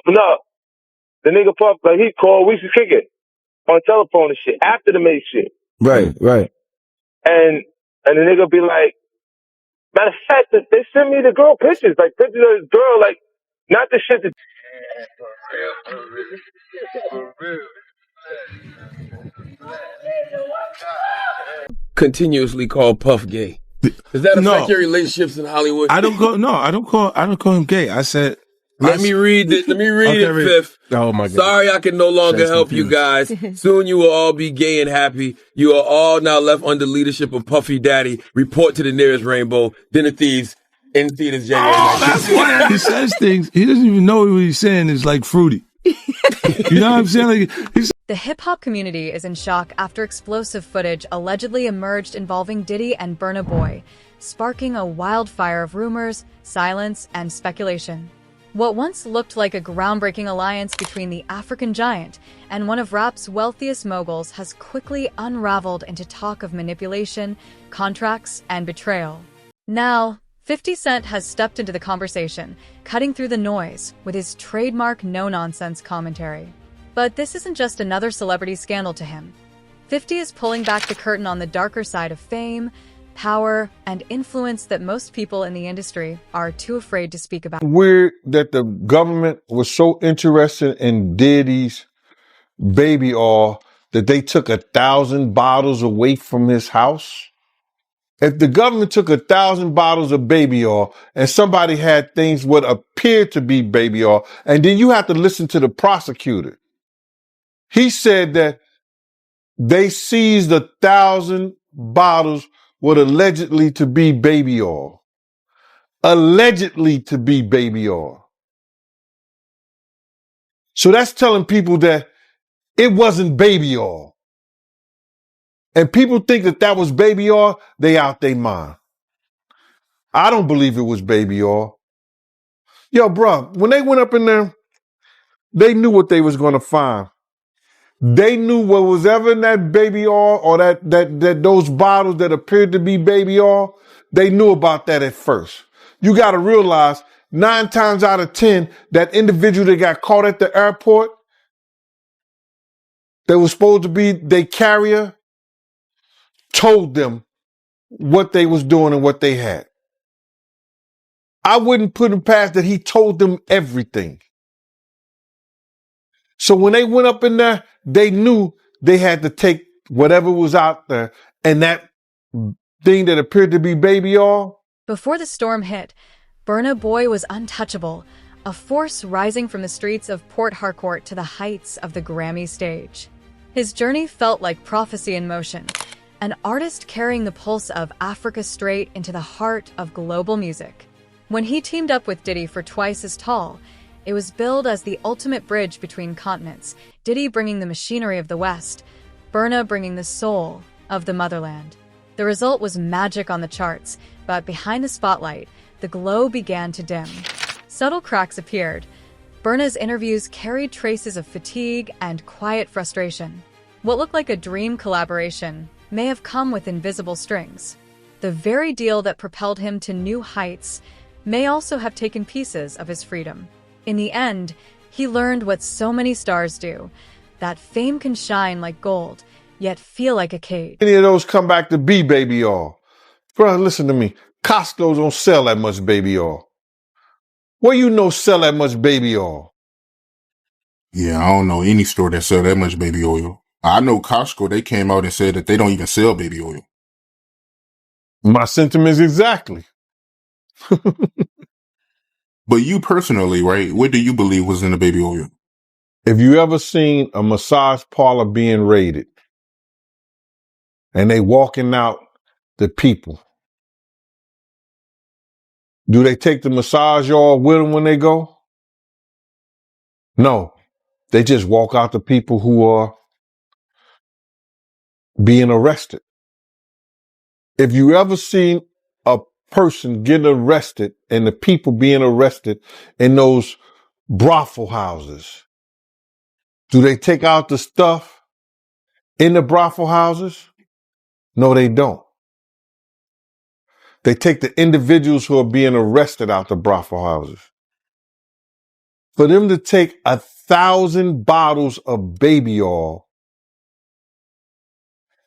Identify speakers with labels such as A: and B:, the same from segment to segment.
A: No, the nigga Puff, like, he called, we used to kick it on telephone and shit, after the Mace shit.
B: Right.
A: And the nigga be like, matter of fact, they sent me the girl pictures, like pictures of this girl, like, not the shit that.
C: Continuously call Puff gay. Does that affect your relationships in Hollywood?
B: I don't call him gay. I said,
C: Let me read it, Fifth.
B: Oh my God.
C: Sorry I can no longer help you guys. Soon you will all be gay and happy. You are all now left under leadership of Puffy Daddy. Report to the nearest rainbow. Dinner Thieves in theaters January 19th.
B: That's why he says things. He doesn't even know what he's saying is like fruity. You know what I'm saying? Like,
D: the hip-hop community is in shock after explosive footage allegedly emerged involving Diddy and Burna Boy, sparking a wildfire of rumors, silence, and speculation. What once looked like a groundbreaking alliance between the African giant and one of rap's wealthiest moguls has quickly unraveled into talk of manipulation, contracts, and betrayal. Now, 50 Cent has stepped into the conversation, cutting through the noise with his trademark no-nonsense commentary. But this isn't just another celebrity scandal to him. 50 is pulling back the curtain on the darker side of fame, power, and influence that most people in the industry are too afraid to speak about.
E: Weird that the government was so interested in Diddy's baby oil that they took 1,000 bottles away from his house. If the government took 1,000 bottles of baby oil and somebody had things what appeared to be baby oil, and then you have to listen to the prosecutor. He said that they seized 1,000 bottles what allegedly to be baby oil. Allegedly to be baby oil. So that's telling people that it wasn't baby oil. And people think that that was baby oil, they out their mind. I don't believe it was baby oil. Yo, bro, when they went up in there, they knew what they was going to find. They knew what was ever in that baby oil or that those bottles that appeared to be baby oil, they knew about that at first. You got to realize 9 times out of 10, that individual that got caught at the airport, that was supposed to be their carrier, told them what they was doing and what they had. I wouldn't put him past that he told them everything. So when they went up in there, they knew they had to take whatever was out there and that thing that appeared to be baby oil.
D: Before the storm hit, Burna Boy was untouchable, a force rising from the streets of Port Harcourt to the heights of the Grammy stage. His journey felt like prophecy in motion, an artist carrying the pulse of Africa straight into the heart of global music. When he teamed up with Diddy for Twice as Tall, it was billed as the ultimate bridge between continents, Diddy bringing the machinery of the West, Burna bringing the soul of the motherland. The result was magic on the charts, but behind the spotlight, the glow began to dim. Subtle cracks appeared. Burna's interviews carried traces of fatigue and quiet frustration. What looked like a dream collaboration may have come with invisible strings. The very deal that propelled him to new heights may also have taken pieces of his freedom. In the end, he learned what so many stars do, that fame can shine like gold, yet feel like a cage.
E: Any of those come back to be baby oil. Bro, listen to me. Costco don't sell that much baby oil. Where you know sell that much baby oil?
F: Yeah, I don't know any store that sell that much baby oil. I know Costco, they came out and said that they don't even sell baby oil.
E: My sentiments exactly.
F: But you personally, right, what do you believe was in the baby oil?
E: If you ever seen a massage parlor being raided and they walking out the people, do they take the massage oil with them when they go? No, they just walk out the people who are being arrested. If you ever seen a person getting arrested and the people being arrested in those brothel houses, do they take out the stuff in the brothel houses? No, they don't. They take the individuals who are being arrested out the brothel houses. For them to take 1,000 bottles of baby oil,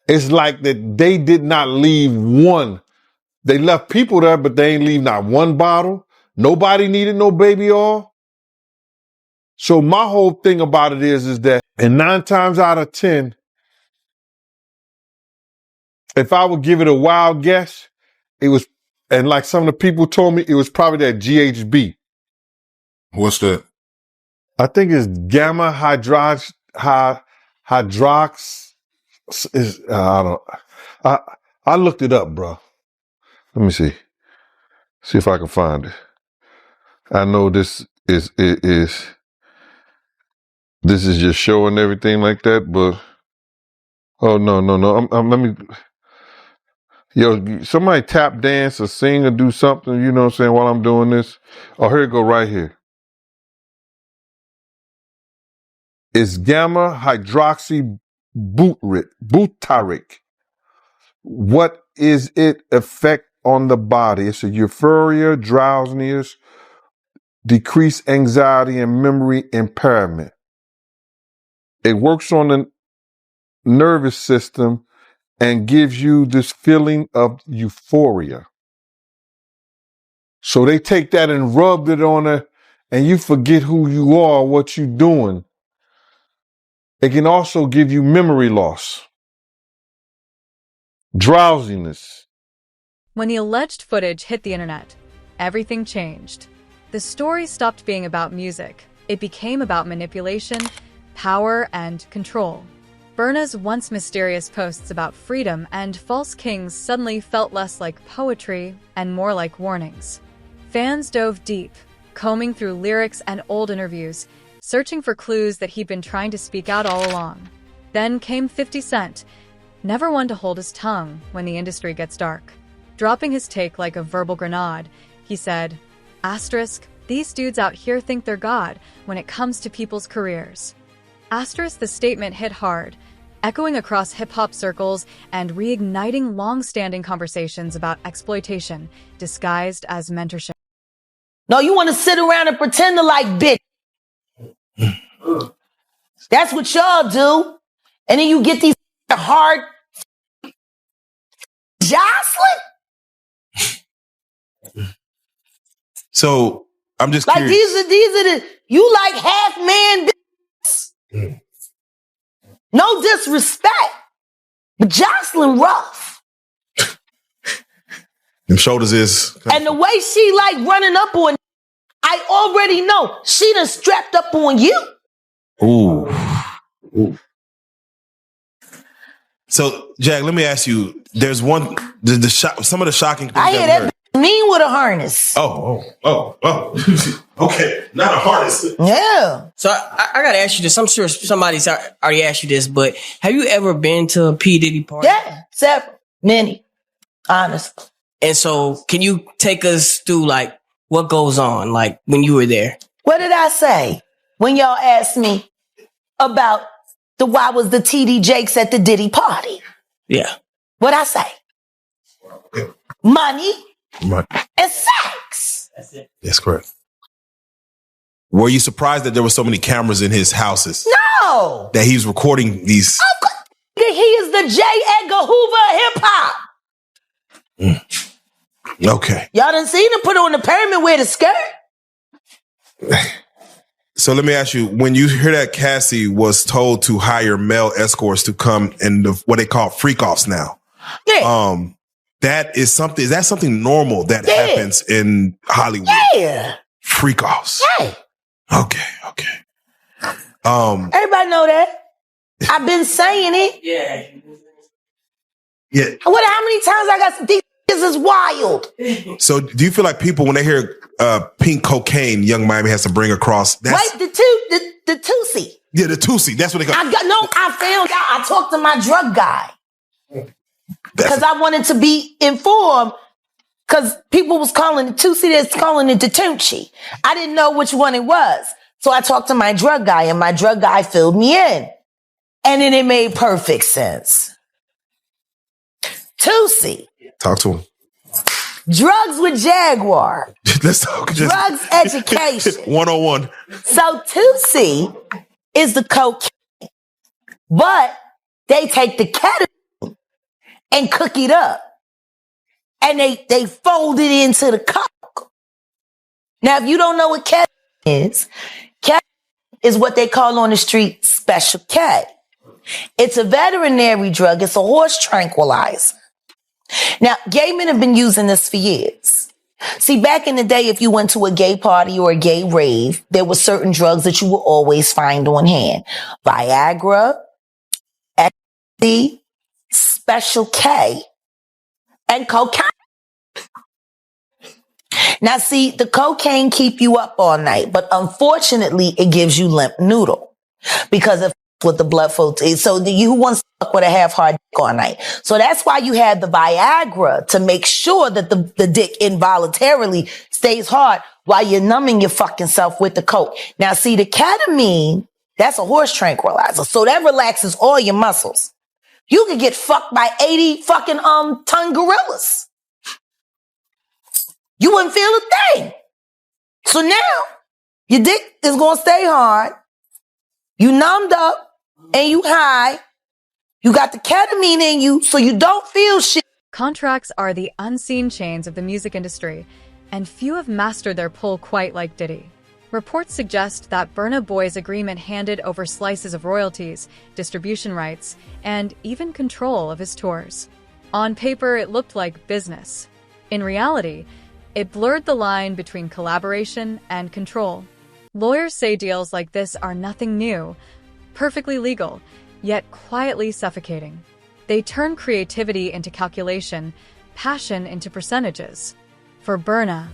E: it's like that they did not leave one. They left people there, but they ain't leave not one bottle. Nobody needed no baby oil. So my whole thing about it is that, and 9 times out of 10, if I would give it a wild guess, it was, and like some of the people told me, it was probably that GHB.
F: What's that?
E: I think it's gamma hydrox. I looked it up, bro. Let me see. See if I can find it. I know this is just showing everything like that, but oh no. Let me. Yo, somebody tap dance or sing or do something, you know what I'm saying, while I'm doing this. Oh, here it go right here. It's gamma hydroxy butyric. What is it effect on the body? It's a euphoria, drowsiness, decreased anxiety, and memory impairment. It works on the nervous system and gives you this feeling of euphoria. So they take that and rubbed it on her, and you forget who you are, what you're doing. It can also give you memory loss, drowsiness.
D: When the alleged footage hit the internet, everything changed. The story stopped being about music. It became about manipulation, power, and control. Burna's once mysterious posts about freedom and false kings suddenly felt less like poetry and more like warnings. Fans dove deep, combing through lyrics and old interviews, searching for clues that he'd been trying to speak out all along. Then came 50 Cent, never one to hold his tongue when the industry gets dark. Dropping his take like a verbal grenade, he said, "Asterisk, these dudes out here think they're God when it comes to people's careers." Asterisk, the statement hit hard, echoing across hip-hop circles and reigniting long-standing conversations about exploitation disguised as mentorship.
G: No, you want to sit around and pretend to like bitch. That's what y'all do. And then you get these hard Jocelyn.
H: So I'm just
G: like
H: curious.
G: these are the you like half man bitches. No disrespect, but Jocelyn rough.
H: Them shoulders is.
G: And the way she like running up on, I already know she done strapped up on you.
H: Ooh. So Jack, let me ask you. There's one some of the shocking things
G: I hear that mean with a harness.
H: Oh. Okay, not a harness.
G: Yeah.
I: So I gotta ask you this. I'm sure somebody's already asked you this, but have you ever been to a P. Diddy party?
G: Yeah, several, many, honestly.
I: And so, can you take us through like what goes on, like when you were there?
G: What did I say when y'all asked me about why was the TD Jakes at the Diddy party?
I: Yeah.
G: What'd I say? Money and sex.
I: That's it.
H: That's correct. Were you surprised that there were so many cameras in his houses?
G: No.
H: That he was recording these?
G: He is the J. Edgar Hoover of hip hop.
H: Okay.
G: Y'all done seen him put on the pyramid with a skirt?
H: So let me ask you, when you hear that Cassie was told to hire male escorts to come in what they call freak-offs now.
G: Yeah.
H: Is that something normal that happens in Hollywood?
G: Yeah.
H: Freak-offs.
G: Yeah.
H: Okay.
G: Everybody know that. I've been saying it.
H: Yeah.
G: How many times I got these is wild.
H: So do you feel like people, when they hear pink cocaine, Young Miami has to bring across?
G: Wait, the Tusi.
H: Yeah, the Tusi. That's what they call it.
G: I found out. I talked to my drug guy. Because I wanted to be informed. Because people was calling it Tusi, that's calling it the Tunchi. I didn't know which one it was. So I talked to my drug guy, and my drug guy filled me in. And then it made perfect sense. Tusi.
H: Talk to him.
G: Drugs with Jaguar.
H: Let's talk.
G: Drugs education.
H: 101.
G: So 2C is the cocaine. But they take the ketamine and cook it up. And they fold it into the coke. Now, if you don't know what ketamine is what they call on the street Special K. It's a veterinary drug. It's a horse tranquilizer. Now, gay men have been using this for years. See, back in the day, if you went to a gay party or a gay rave, there were certain drugs that you would always find on hand. Viagra, ecstasy, Special K, and cocaine. Now, see, the cocaine keep you up all night, but unfortunately, it gives you limp noodle because of with the blood flow. So you wants to fuck with a half-hard dick all night. So that's why you have the Viagra to make sure that the dick involuntarily stays hard while you're numbing your fucking self with the coke. Now, see, the ketamine, that's a horse tranquilizer. So that relaxes all your muscles. You could get fucked by 80 fucking ton gorillas. You wouldn't feel a thing. So now, your dick is going to stay hard. You numbed up and you high. You got the ketamine in you so you don't feel shit.
D: Contracts are the unseen chains of the music industry, and few have mastered their pull quite like Diddy. Reports suggest that Burna Boy's agreement handed over slices of royalties, distribution rights, and even control of his tours. On paper, it looked like business. In reality, it blurred the line between collaboration and control. Lawyers say deals like this are nothing new, perfectly legal, yet quietly suffocating. They turn creativity into calculation, passion into percentages. For Burna,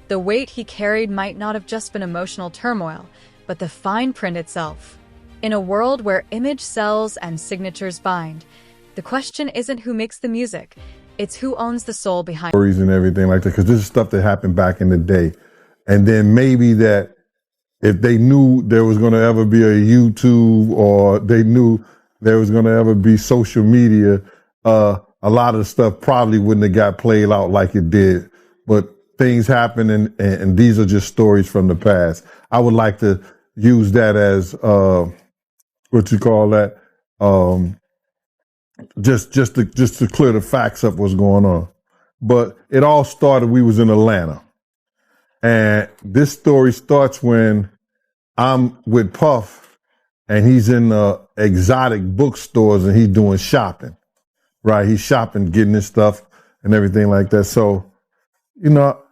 D: the weight he carried might not have just been emotional turmoil, but the fine print itself. In a world where image sells and signatures bind, the question isn't who makes the music, it's who owns the soul behind
E: stories and everything like that, because this is stuff that happened back in the day. And then maybe that if they knew there was going to ever be a YouTube or they knew there was going to ever be social media, a lot of the stuff probably wouldn't have got played out like it did. But things happen, and these are just stories from the past. I would like to use that as, what you call that, just to clear the facts up what's going on. But it all started, we was in Atlanta. And this story starts when I'm with Puff and he's in the exotic bookstores and he's doing shopping, right? He's shopping, getting his stuff and everything like that. So, you know,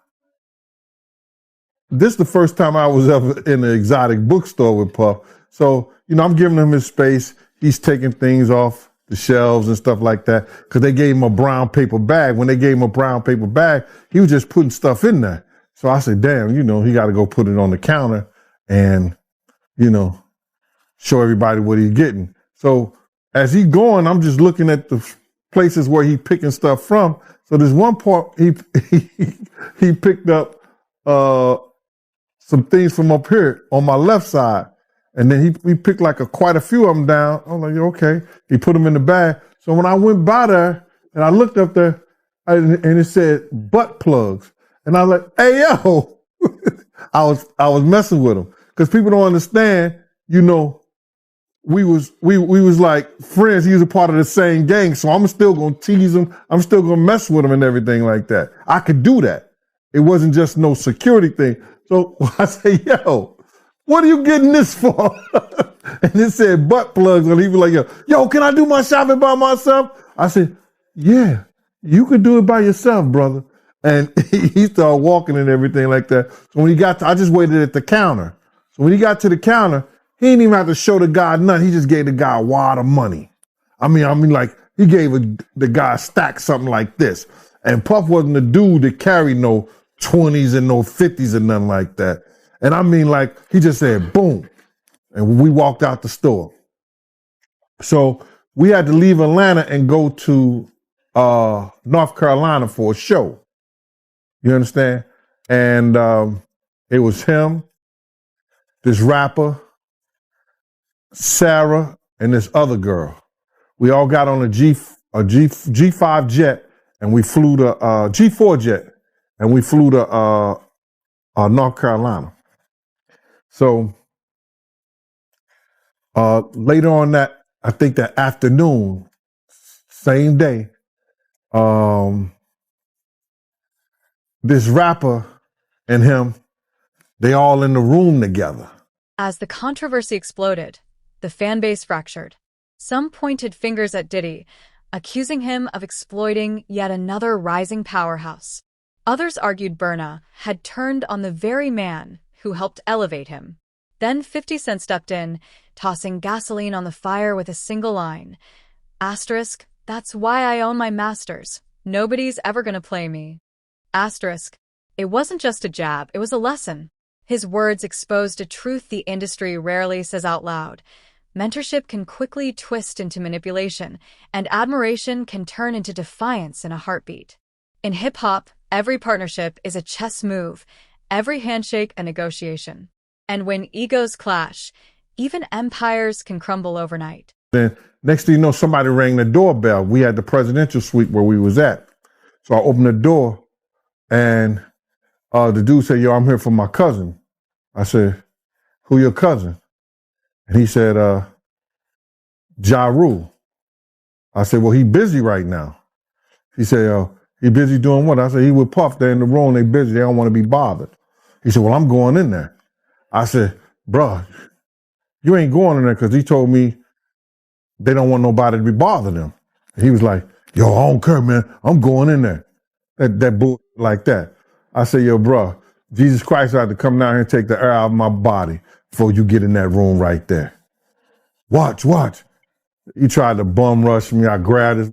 E: this is the first time I was ever in an exotic bookstore with Puff. So, you know, I'm giving him his space. He's taking things off the shelves and stuff like that, because they gave him a brown paper bag. When they gave him a brown paper bag, he was just putting stuff in there. So I said, damn, you know, he got to go put it on the counter and, you know, show everybody what he's getting. So as he going, I'm just looking at the places where he picking stuff from. So there's one part he picked up some things from up here on my left side. And then he picked like quite a few of them down. I'm like, okay. He put them in the bag. So when I went by there and I looked up there and it said butt plugs. And I was like, hey, yo, I was messing with him because people don't understand, you know, we was like friends. He was a part of the same gang. So I'm still going to tease him. I'm still going to mess with him and everything like that. I could do that. It wasn't just no security thing. So I say, yo, what are you getting this for? And it said butt plugs. And he was like, yo, can I do my shopping by myself? I said, yeah, you could do it by yourself, brother. And he started walking and everything like that. So when he got to, I just waited at the counter. So when he got to the counter, he didn't even have to show the guy nothing. He just gave the guy a wad of money. I mean, like he gave the guy a stack, something like this. And Puff wasn't the dude that carried no 20s and no 50s and nothing like that. And I mean, like, he just said, boom. And we walked out the store. So we had to leave Atlanta and go to North Carolina for a show. You understand? And it was him, this rapper, Sarah, and this other girl. We all got on a G5 jet, and we flew the G4 jet, and we flew to North Carolina. So later on that, I think that afternoon, same day, this rapper and him, they all in the room together.
D: As the controversy exploded, the fan base fractured. Some pointed fingers at Diddy, accusing him of exploiting yet another rising powerhouse. Others argued Burna had turned on the very man who helped elevate him. Then 50 Cent stepped in, tossing gasoline on the fire with a single line. Asterisk, that's why I own my masters. Nobody's ever gonna play me. Asterisk, it wasn't just a jab, it was a lesson. His words exposed a truth the industry rarely says out loud. Mentorship can quickly twist into manipulation, and admiration can turn into defiance in a heartbeat. In hip-hop, every partnership is a chess move, every handshake a negotiation. And when egos clash, even empires can crumble overnight.
E: Then next thing you know, somebody rang the doorbell. We had the presidential suite where we was at. So I opened the door, and the dude said, yo, I'm here for my cousin. I said, who your cousin? And he said, Ja Rule. I said, well, he busy right now. He said, he busy doing what? I said, he with Puff. They're in the room. They busy. They don't want to be bothered. He said, well, I'm going in there. I said, bruh, you ain't going in there because he told me they don't want nobody to be bothering them. And he was like, yo, I don't care, man. I'm going in there. That bull like that. I said, yo, bruh, Jesus Christ had to come down here and take the air out of my body before you get in that room right there. Watch. He tried to bum rush me. I grabbed his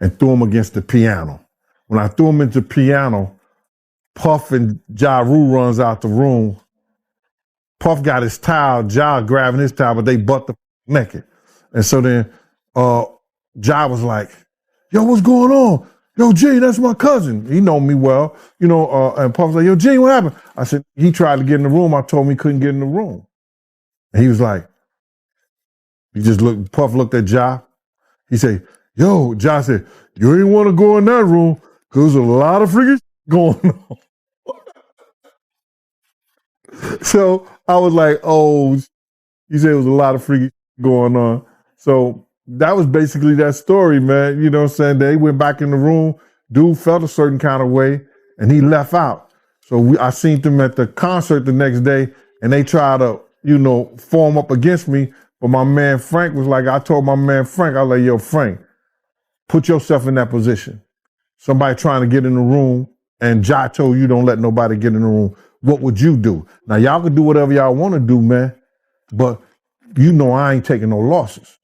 E: and threw him against the piano. When I threw him into the piano, Puff and Ja Rule runs out the room. Puff got his towel, Ja grabbing his towel, but they butt the naked. And so then Ja was like, yo, what's going on? Yo, G, that's my cousin. He know me well, and Puff was like, yo, G, what happened? I said, he tried to get in the room. I told him he couldn't get in the room. And he was like, Puff looked at Ja. He said, yo, Ja said, you ain't want to go in that room because there's a lot of freaking going on. So I was like, oh, he said it was a lot of freaking going on. So that was basically that story, man. You know what I'm saying? They went back in the room. Dude felt a certain kind of way, and he left out. So I seen them at the concert the next day, and they tried to, form up against me. But my man Frank was like, I told my man Frank, I was like, yo, Frank, put yourself in that position. Somebody trying to get in the room, and Ja told you don't let nobody get in the room. What would you do? Now, y'all can do whatever y'all want to do, man, but I ain't taking no losses.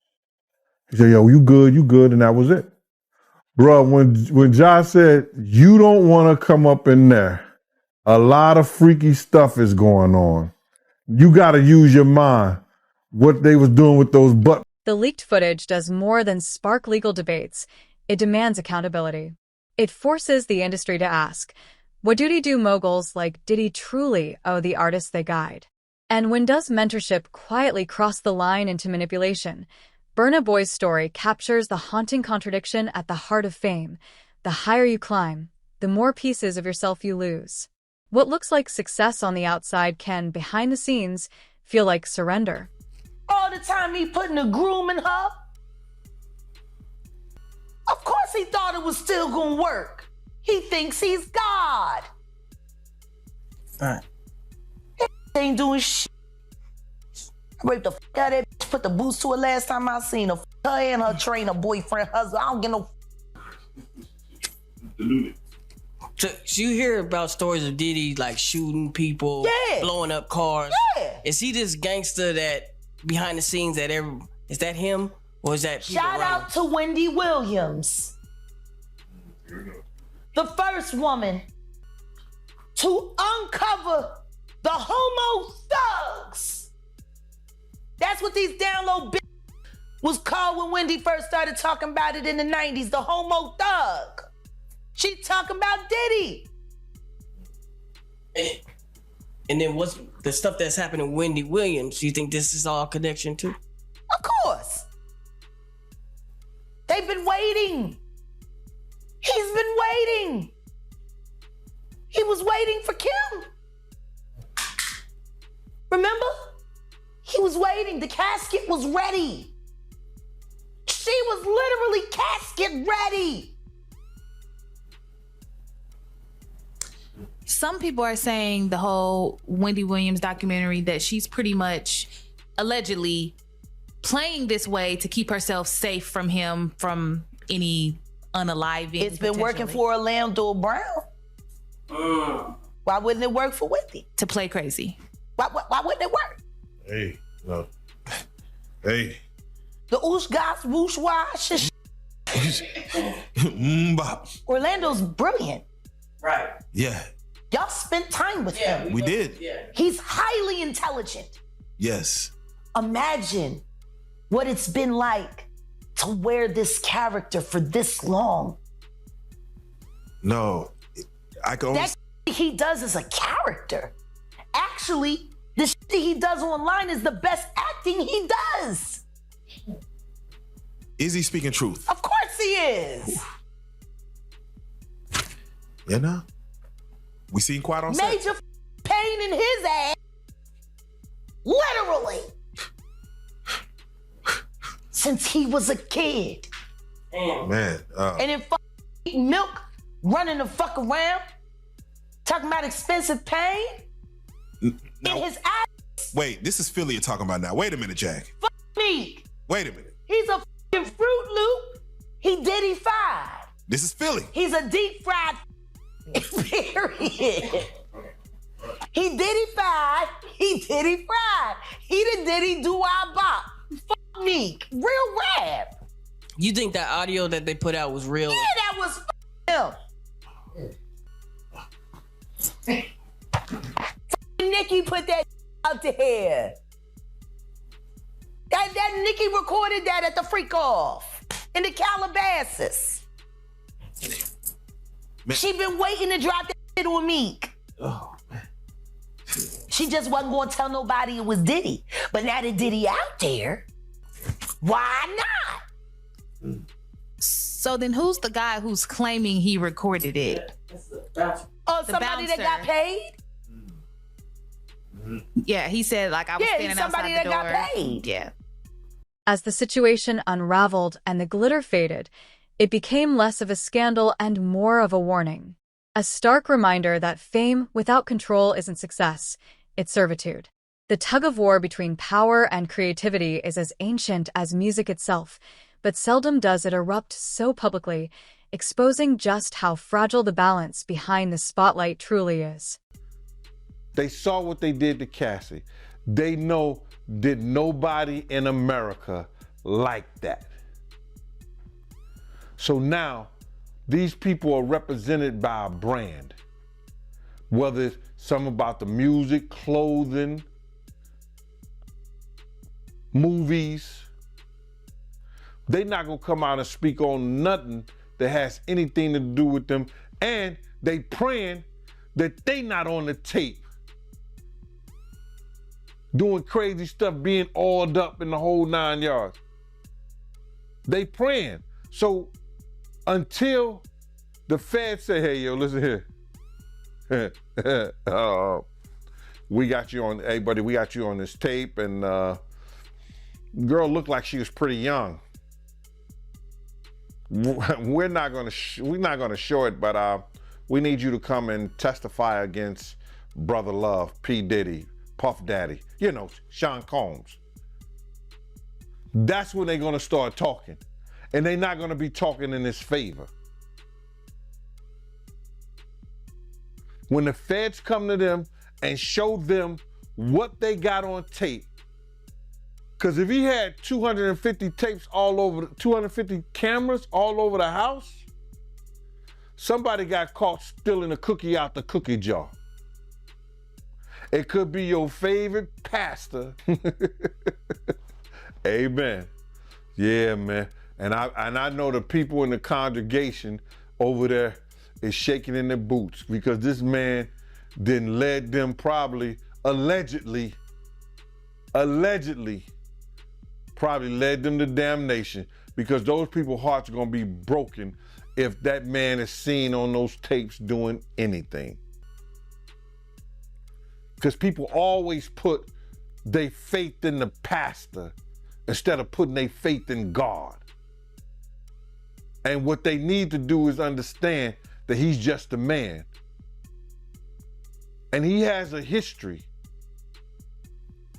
E: He said, yo, you good, and that was it. Bro, when Ja said, you don't want to come up in there, a lot of freaky stuff is going on. You got to use your mind. What they was doing with those butt.
D: The leaked footage does more than spark legal debates. It demands accountability. It forces the industry to ask, what duty do moguls like Diddy truly owe the artists they guide? And when does mentorship quietly cross the line into manipulation? Burna Boy's story captures the haunting contradiction at the heart of fame. The higher you climb, the more pieces of yourself you lose. What looks like success on the outside can, behind the scenes, feel like surrender.
G: All the time he putting a groom in her. Of course he thought it was still gonna work. He thinks he's God.
I: All right.
G: He ain't doing shit. I raped the fuck out of that bitch, put the boots to her last time I seen her. Her and her trainer, boyfriend, husband. I don't get no.
I: So you hear about stories of Diddy like shooting people, blowing up cars.
G: Yeah.
I: Is he this gangster that behind the scenes is that him or is that people
G: Shout out to Wendy Williams, the first woman to uncover the homo thugs. That's what these down low bitches was called when Wendy first started talking about it in the 90s, the homo thug. She talking about Diddy.
I: And then what's the stuff that's happening to Wendy Williams? Do you think this is all connection too?
G: Of course. They've been waiting. He's been waiting. He was waiting for Kim. Remember? He was waiting. The casket was ready. She was literally casket ready.
J: Some people are saying the whole Wendy Williams documentary that she's pretty much allegedly playing this way to keep herself safe from him, from any unaliving.
G: It's been working for Orlando Brown. Why wouldn't it work for Wendy?
J: To play crazy.
G: Why wouldn't it work?
H: Hey, no. Hey.
G: The oosh gosh whoosh wash. Orlando's brilliant.
H: Right. Yeah.
G: Y'all spent time with him.
H: We did.
G: He's highly intelligent.
H: Yes.
G: Imagine what it's been like to wear this character for this long.
H: No, I can only...
G: That he does is a character. Actually, the shit he does online is the best acting he does.
H: Is he speaking truth?
G: Of course he is.
H: Yeah, no. We seen Quiet on set.
G: Major pain in his ass. Literally. Since he was a kid.
H: Man.
G: And then eating milk, running the fuck around, talking about expensive pain in his ass.
H: Wait, this is Philly you're talking about now. Wait a minute, Jack.
G: Fuck me.
H: Wait a minute.
G: He's a fucking Fruit Loop. He Diddy-fied.
H: This is Philly.
G: He's a deep fried period. He Diddy-fied. He Diddy-fried. He the Diddy do-I-bop. Fuck me. Real rap.
I: You think that audio that they put out was real?
G: Yeah, that was him. Nicki put that out there. That Nicki recorded that at the freak off in the Calabasas. Man. She been waiting to drop that shit on Meek.
H: Oh, man.
G: She just wasn't going to tell nobody it was Diddy. But now that Diddy out there, why not?
J: So then who's the guy who's claiming he recorded it?
G: Oh, somebody that got paid?
J: Yeah, he said like I was standing outside the door.
G: Somebody that got paid.
J: Yeah.
D: As the situation unraveled and the glitter faded, it became less of a scandal and more of a warning. A stark reminder that fame without control isn't success, it's servitude. The tug-of-war between power and creativity is as ancient as music itself, but seldom does it erupt so publicly, exposing just how fragile the balance behind the spotlight truly is.
E: They saw what they did to Cassie. They know that nobody in America liked that. So now, these people are represented by a brand. Whether it's something about the music, clothing, movies. They're not gonna come out and speak on nothing that has anything to do with them. And they praying that they not on the tape doing crazy stuff, being oiled up in the whole 9 yards. They praying. So until the feds say, hey, yo, listen here. We got you on, hey, buddy, we got you on this tape. And girl looked like she was pretty young. We're not gonna show it, but we need you to come and testify against Brother Love, P. Diddy, Puff Daddy, you know, Sean Combs. That's when they're gonna start talking. And they're not gonna be talking in his favor. When the feds come to them and show them what they got on tape, because if he had 250 tapes all over, 250 cameras all over the house, somebody got caught stealing a cookie out the cookie jar. It could be your favorite pastor. Amen. Yeah, man. And I know the people in the congregation over there is shaking in their boots because this man then led them probably, allegedly probably led them to damnation because those people's hearts are gonna be broken if that man is seen on those tapes doing anything. Because people always put their faith in the pastor instead of putting their faith in God. And what they need to do is understand that he's just a man. And he has a history.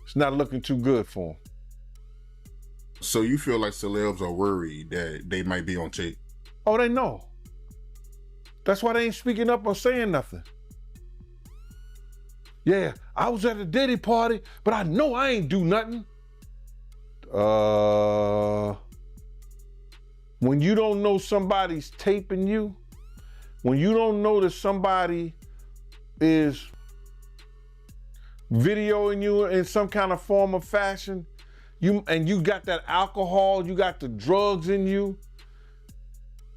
E: It's not looking too good for him.
F: So you feel like celebs are worried that they might be on tape?
E: Oh, they know. That's why they ain't speaking up or saying nothing. Yeah, I was at a Diddy party, but I know I ain't do nothing. When you don't know somebody's taping you, when you don't know that somebody is videoing you in some kind of form of fashion, you got that alcohol, you got the drugs in you,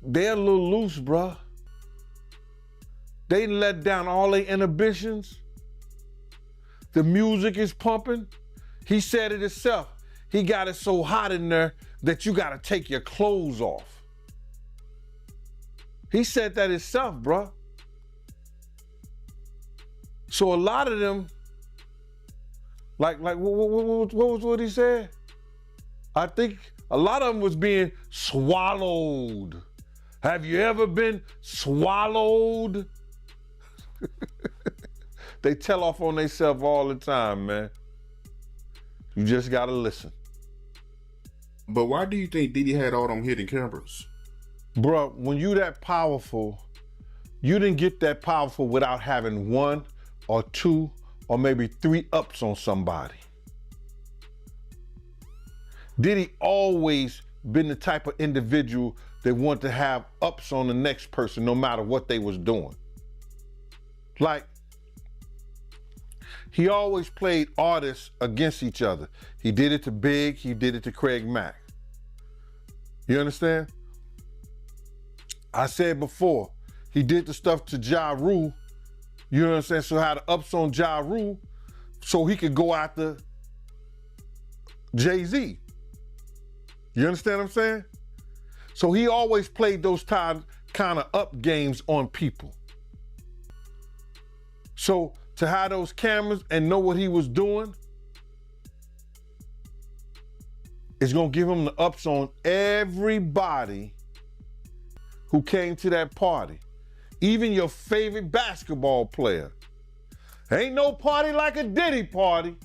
E: they're a little loose, bruh. They let down all their inhibitions. The music is pumping. He said it himself. He got it so hot in there that you got to take your clothes off. He said that himself, bruh. So a lot of them, like what was what he said? I think a lot of them was being swallowed. Have you ever been swallowed? They tell off on themselves all the time, man. You just gotta listen.
F: But why do you think Diddy had all them hidden cameras?
E: Bruh, when you that powerful, you didn't get that powerful without having 1 or 2 or maybe 3 ups on somebody. Diddy always been the type of individual that want to have ups on the next person no matter what they was doing. Like, he always played artists against each other. He did it to Big, he did it to Craig Mack. You understand? I said before, he did the stuff to Ja Rule, you know what I'm saying? So had the ups on Ja Rule so he could go after Jay-Z. You understand what I'm saying? So he always played those kind of up games on people. So to have those cameras and know what he was doing is gonna give him the ups on everybody who came to that party. Even your favorite basketball player. Ain't no party like a Diddy party.